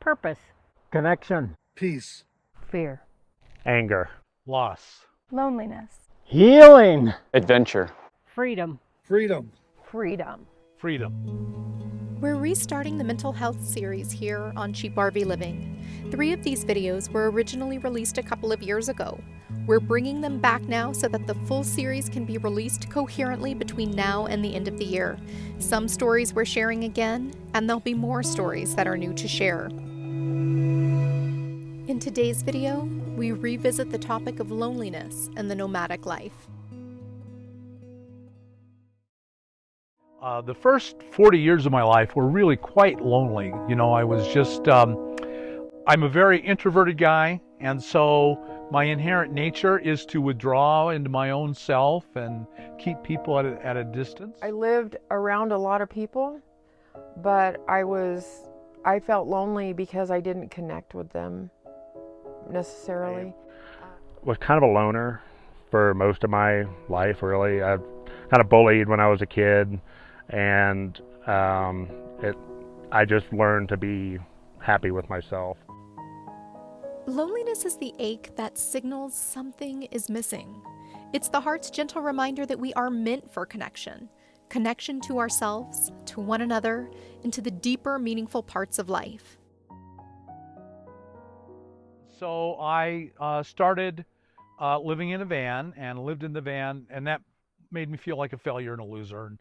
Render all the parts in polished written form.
Purpose. Connection. Peace. Fear. Anger. Loss. Loneliness. Healing. Adventure. Freedom. Freedom. Freedom. Freedom. We're restarting the mental health series here on CheapRVliving. 3 of these videos were originally released a couple of years ago. We're bringing them back now so that the full series can be released coherently between now and the end of the year. Some stories we're sharing again, and there'll be more stories that are new to share. In today's video, we revisit the topic of loneliness and the nomadic life. The first 40 years of my life were really quite lonely. You know, I was just, I'm a very introverted guy, and so my inherent nature is to withdraw into my own self and keep people at a distance. I lived around a lot of people, but I felt lonely because I didn't connect with them necessarily. Was kind of a loner for most of my life, really. I kind of bullied when I was a kid, and I just learned to be happy with myself. Loneliness is the ache that signals something is missing. It's the heart's gentle reminder that we are meant for connection. Connection to ourselves, to one another, and to the deeper, meaningful parts of life. So I started living in a van and lived in the van, and that made me feel like a failure and a loser. And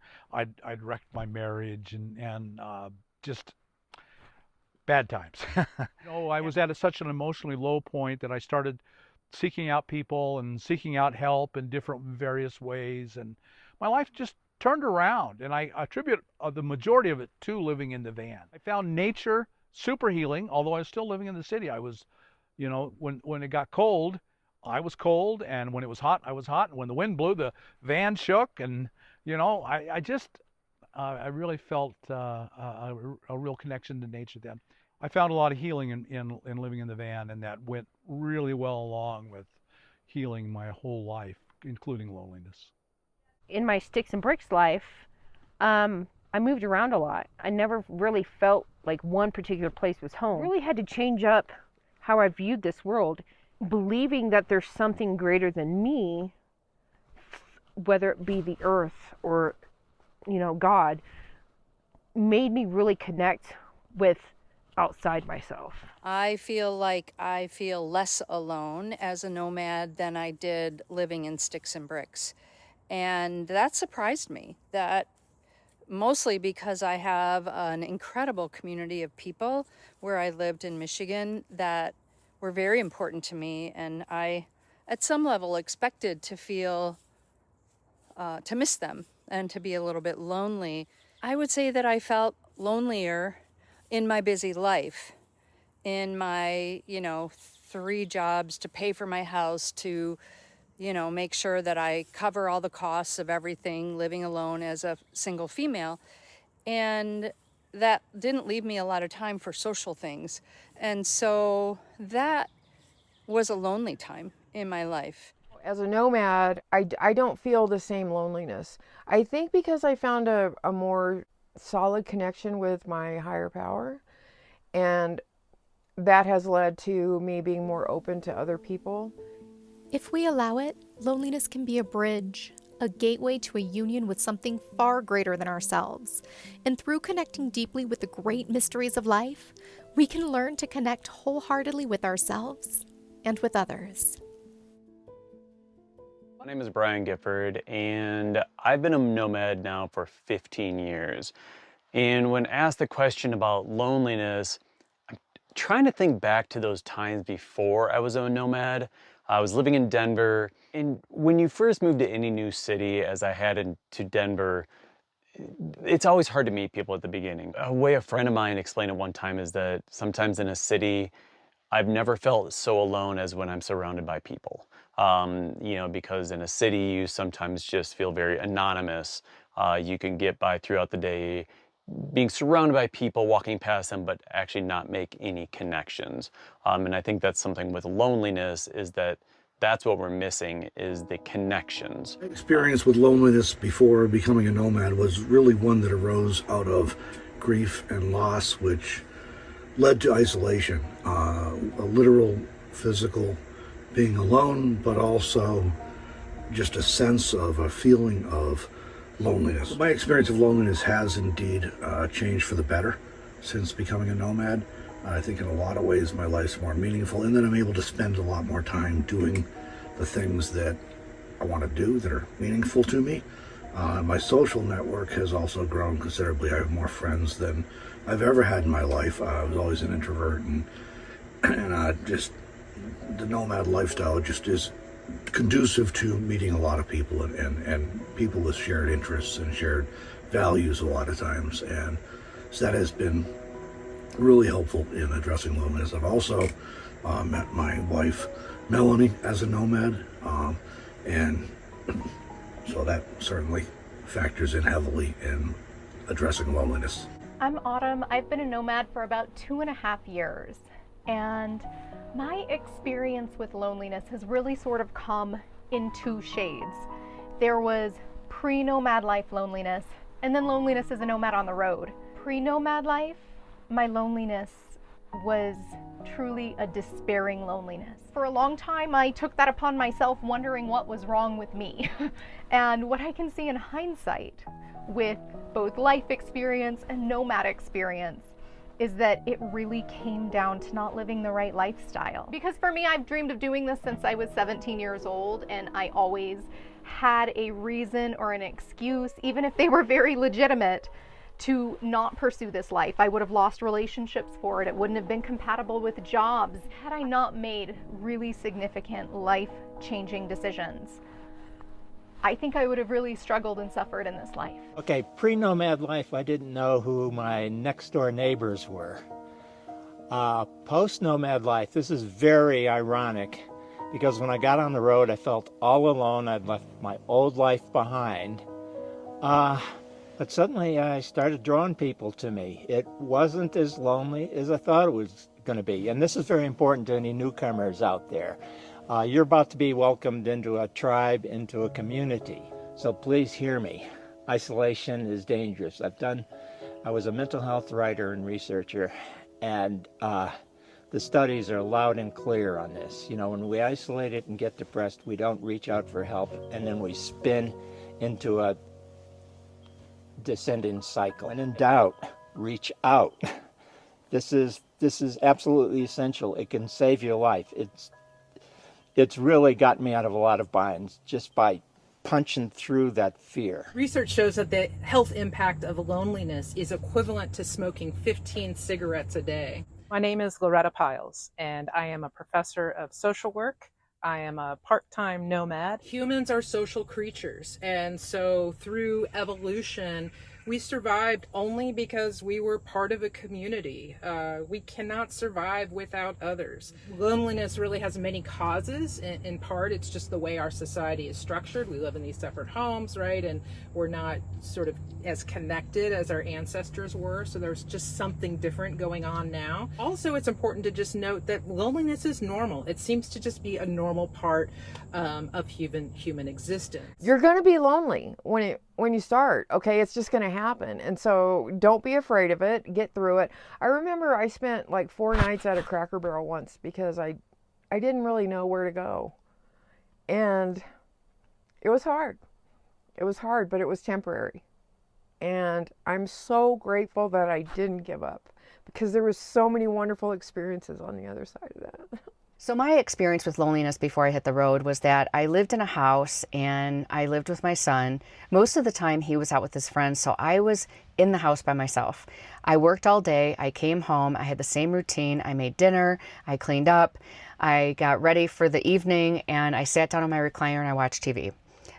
I'd wrecked my marriage and just bad times. I was at such an emotionally low point that I started seeking out people and seeking out help in different various ways, and my life just turned around, and I attribute the majority of it to living in the van. I found nature super healing, although I was still living in the city. I was, when it got cold, I was cold, and when it was hot, I was hot, and when the wind blew, the van shook, and I really felt a real connection to nature then. I found a lot of healing in living in the van, and that went really well along with healing my whole life, including loneliness. In my sticks and bricks life, I moved around a lot. I never really felt like one particular place was home. I really had to change up how I viewed this world, believing that there's something greater than me, whether it be the earth or, God, made me really connect with outside myself. I feel like I feel less alone as a nomad than I did living in sticks and bricks. And that surprised me, that mostly because I have an incredible community of people where I lived in Michigan that were very important to me, and I, at some level, expected to feel, to miss them and to be a little bit lonely. I would say that I felt lonelier in my busy life, in my, 3 jobs to pay for my house, to, make sure that I cover all the costs of everything, living alone as a single female. And that didn't leave me a lot of time for social things. And so that was a lonely time in my life. As a nomad, I don't feel the same loneliness. I think because I found a more solid connection with my higher power, and that has led to me being more open to other people. If we allow it, loneliness can be a bridge, a gateway to a union with something far greater than ourselves. And through connecting deeply with the great mysteries of life, we can learn to connect wholeheartedly with ourselves and with others. My name is Brian Gifford, and I've been a nomad now for 15 years. And when asked the question about loneliness, I'm trying to think back to those times before I was a nomad. I was living in Denver, and when you first move to any new city, as I had into Denver, it's always hard to meet people at the beginning. A way a friend of mine explained it one time is that sometimes in a city, I've never felt so alone as when I'm surrounded by people. Because in a city, you sometimes just feel very anonymous. You can get by throughout the day being surrounded by people, walking past them, but actually not make any connections. And I think that's something with loneliness, is that's what we're missing, is the connections. My experience with loneliness before becoming a nomad was really one that arose out of grief and loss, which led to isolation, a literal, physical being alone, but also just a sense of a feeling of loneliness. My experience of loneliness has indeed changed for the better since becoming a nomad. I think in a lot of ways my life's more meaningful, and then I'm able to spend a lot more time doing the things that I want to do that are meaningful to me. My social network has also grown considerably. I have more friends than I've ever had in my life. I was always an introvert, and just the nomad lifestyle just is conducive to meeting a lot of people and people with shared interests and shared values a lot of times. And so that has been really helpful in addressing loneliness. I've also met my wife, Melanie, as a nomad, and so that certainly factors in heavily in addressing loneliness. I'm Autumn. I've been a nomad for about 2.5 years, and my experience with loneliness has really sort of come in two shades. There was pre-nomad life loneliness, and then loneliness as a nomad on the road. Pre-nomad life, my loneliness was truly a despairing loneliness. For a long time, I took that upon myself, wondering what was wrong with me. And what I can see in hindsight with both life experience and nomad experience is that it really came down to not living the right lifestyle. Because for me, I've dreamed of doing this since I was 17 years old, and I always had a reason or an excuse, even if they were very legitimate, to not pursue this life. I would have lost relationships for it. It wouldn't have been compatible with jobs had I not made really significant life-changing decisions. I think I would have really struggled and suffered in this life. Okay, pre-nomad life, I didn't know who my next door neighbors were. Post-nomad life, this is very ironic, because when I got on the road, I felt all alone. I'd left my old life behind. But suddenly I started drawing people to me. It wasn't as lonely as I thought it was going to be. And this is very important to any newcomers out there. You're about to be welcomed into a tribe, into a community. So please hear me. Isolation is dangerous. I was a mental health writer and researcher, and the studies are loud and clear on this. You know, when we isolate it and get depressed, we don't reach out for help, and then we spin into a descending cycle. When in doubt, reach out. This is absolutely essential. It can save your life. It's really got me out of a lot of binds just by punching through that fear. Research shows that the health impact of loneliness is equivalent to smoking 15 cigarettes a day. My name is Loretta Piles, and I am a professor of social work. I am a part-time nomad. Humans are social creatures, and so through evolution, we survived only because we were part of a community. We cannot survive without others. Loneliness really has many causes. In part, it's just the way our society is structured. We live in these separate homes, right? And we're not sort of as connected as our ancestors were. So there's just something different going on now. Also, it's important to just note that loneliness is normal. It seems to just be a normal part of human existence. You're going to be lonely when you start, okay? It's just going to happen. And so don't be afraid of it. Get through it. I remember I spent like 4 nights at a Cracker Barrel once because I didn't really know where to go. And it was hard. It was hard, but it was temporary. And I'm so grateful that I didn't give up because there was so many wonderful experiences on the other side of that. So my experience with loneliness before I hit the road was that I lived in a house and I lived with my son. Most of the time he was out with his friends, so I was in the house by myself. I worked all day, I came home, I had the same routine. I made dinner, I cleaned up, I got ready for the evening, and I sat down on my recliner and I watched TV.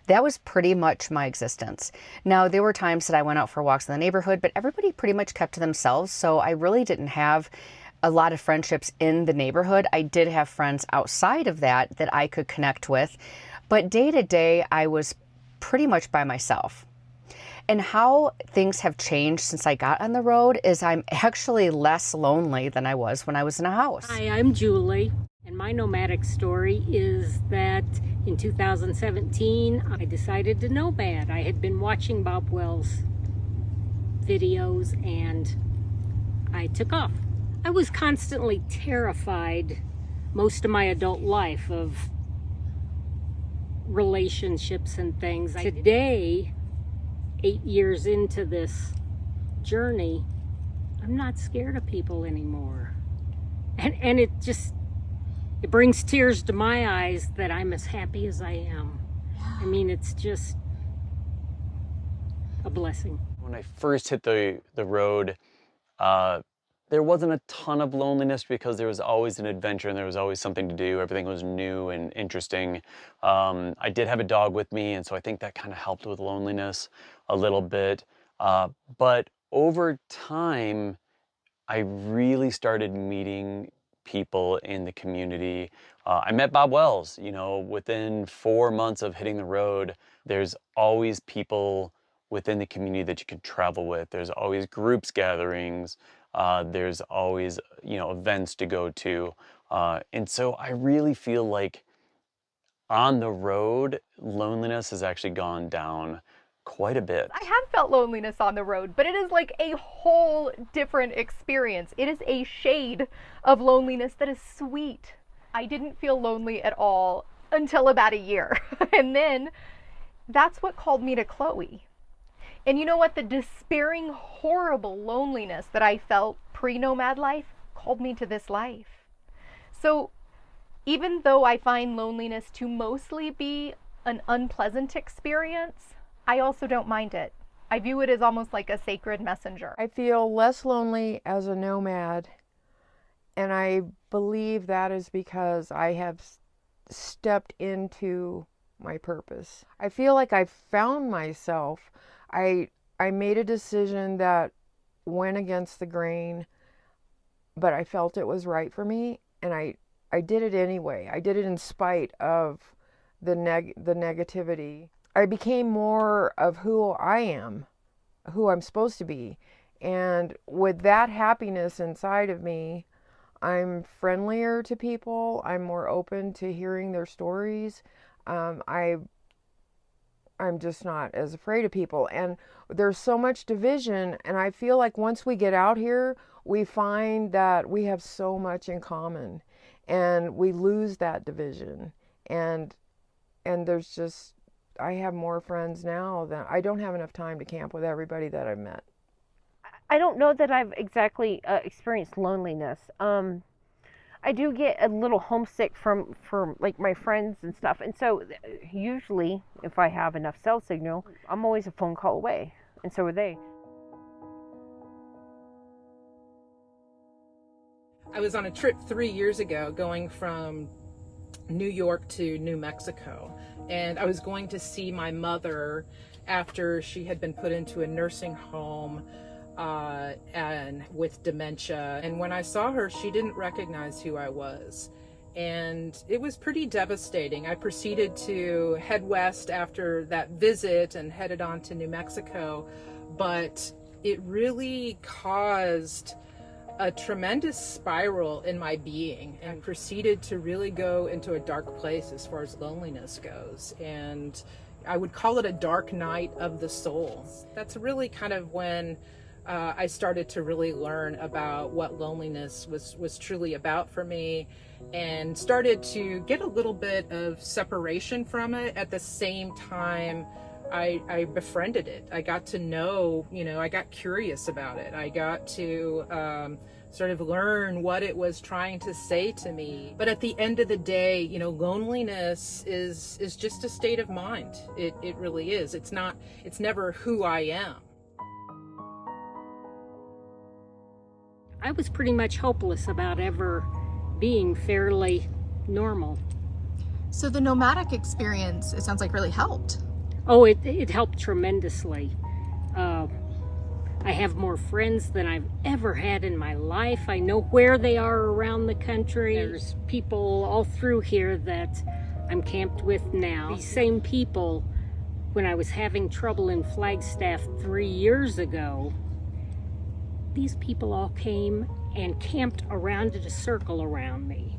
That was pretty much my existence. Now, there were times that I went out for walks in the neighborhood, but everybody pretty much kept to themselves, so I really didn't have a lot of friendships in the neighborhood. I did have friends outside of that I could connect with, but day to day, I was pretty much by myself. And how things have changed since I got on the road is I'm actually less lonely than I was when I was in a house. Hi, I'm Julie, and my nomadic story is that in 2017, I decided to nomad. I had been watching Bob Wells videos and I took off. I was constantly terrified most of my adult life of relationships and things. Today, 8 years into this journey, I'm not scared of people anymore. And it brings tears to my eyes that I'm as happy as I am. I mean, it's just a blessing. When I first hit the road, there wasn't a ton of loneliness because there was always an adventure and there was always something to do. Everything was new and interesting. I did have a dog with me, and so I think that kind of helped with loneliness a little bit. But over time, I really started meeting people in the community. I met Bob Wells, you know, within 4 months of hitting the road. There's always people within the community that you can travel with. There's always groups gatherings. There's always, you know, events to go to. And so I really feel like on the road, loneliness has actually gone down quite a bit. I have felt loneliness on the road, but it is like a whole different experience. It is a shade of loneliness that is sweet. I didn't feel lonely at all until about a year. And then that's what called me to Chloe. And you know what? The despairing, horrible loneliness that I felt pre-nomad life called me to this life. So even though I find loneliness to mostly be an unpleasant experience, I also don't mind it. I view it as almost like a sacred messenger. I feel less lonely as a nomad, and I believe that is because I have stepped into my purpose. I feel like I found myself. I made a decision that went against the grain, but I felt it was right for me, and I did it anyway. I did it in spite of the negativity. I became more of who I am, who I'm supposed to be. And with that happiness inside of me, I'm friendlier to people. I'm more open to hearing their stories. I'm just not as afraid of people. And there's so much division, and I feel like once we get out here, we find that we have so much in common, and we lose that division. And there's just, I have more friends now than, I don't have enough time to camp with everybody that I've met. I don't know that I've exactly experienced loneliness. I do get a little homesick from like my friends and stuff, and so usually if I have enough cell signal, I'm always a phone call away, and so are they. I was on a trip 3 years ago going from New York to New Mexico, and I was going to see my mother after she had been put into a nursing home and with dementia. And when I saw her, she didn't recognize who I was, and it was pretty devastating. I proceeded to head west after that visit and headed on to New Mexico, but it really caused a tremendous spiral in my being, and proceeded to really go into a dark place as far as loneliness goes. And I would call it a dark night of the soul. That's really kind of when I started to really learn about what loneliness was truly about for me, and started to get a little bit of separation from it. At the same time, I befriended it. I got to know, I got curious about it. I got to sort of learn what it was trying to say to me. But at the end of the day, loneliness is just a state of mind. It really is. It's never who I am. I was pretty much hopeless about ever being fairly normal. So the nomadic experience, it sounds like, really helped. Oh, it helped tremendously. I have more friends than I've ever had in my life. I know where they are around the country. There's people all through here that I'm camped with now. These same people, when I was having trouble in Flagstaff 3 years ago, these people all came and camped around in a circle around me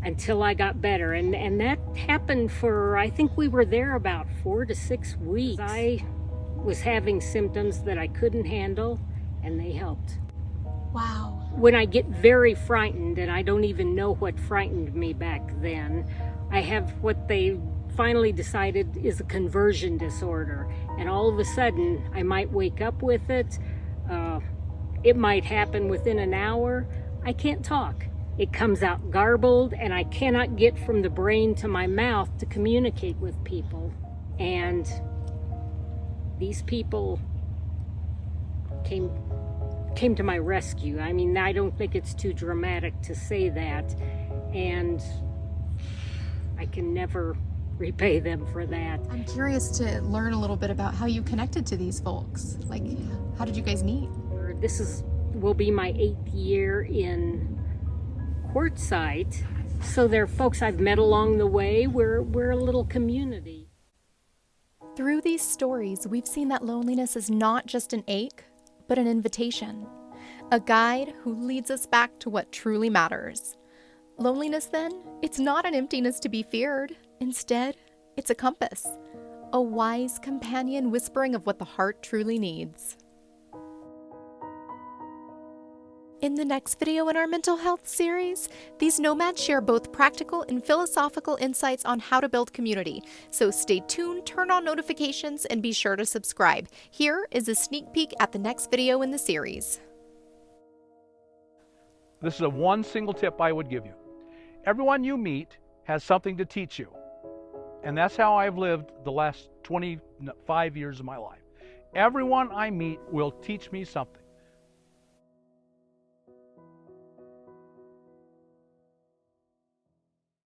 until I got better. And that happened for, I think we were there about 4 to 6 weeks. I was having symptoms that I couldn't handle, and they helped. Wow. when I get very frightened, and I don't even know what frightened me back then, I have what they finally decided is a conversion disorder. And all of a sudden, I might wake up with it. It might happen within an hour. I can't talk. It comes out garbled, and I cannot get from the brain to my mouth to communicate with people. And these people came to my rescue. I mean, I don't think it's too dramatic to say that, and I can never repay them for that. I'm curious to learn a little bit about how you connected to these folks. Like, how did you guys meet? This will be my 8th year in Quartzsite, so they're folks I've met along the way. We're a little community. Through these stories, we've seen that loneliness is not just an ache, but an invitation, a guide who leads us back to what truly matters. Loneliness, then, it's not an emptiness to be feared. Instead, it's a compass, a wise companion whispering of what the heart truly needs. In the next video in our mental health series, these nomads share both practical and philosophical insights on how to build community. So stay tuned, turn on notifications, and be sure to subscribe. Here is a sneak peek at the next video in the series. This is a one single tip I would give you. Everyone you meet has something to teach you. And that's how I've lived the last 25 years of my life. Everyone I meet will teach me something.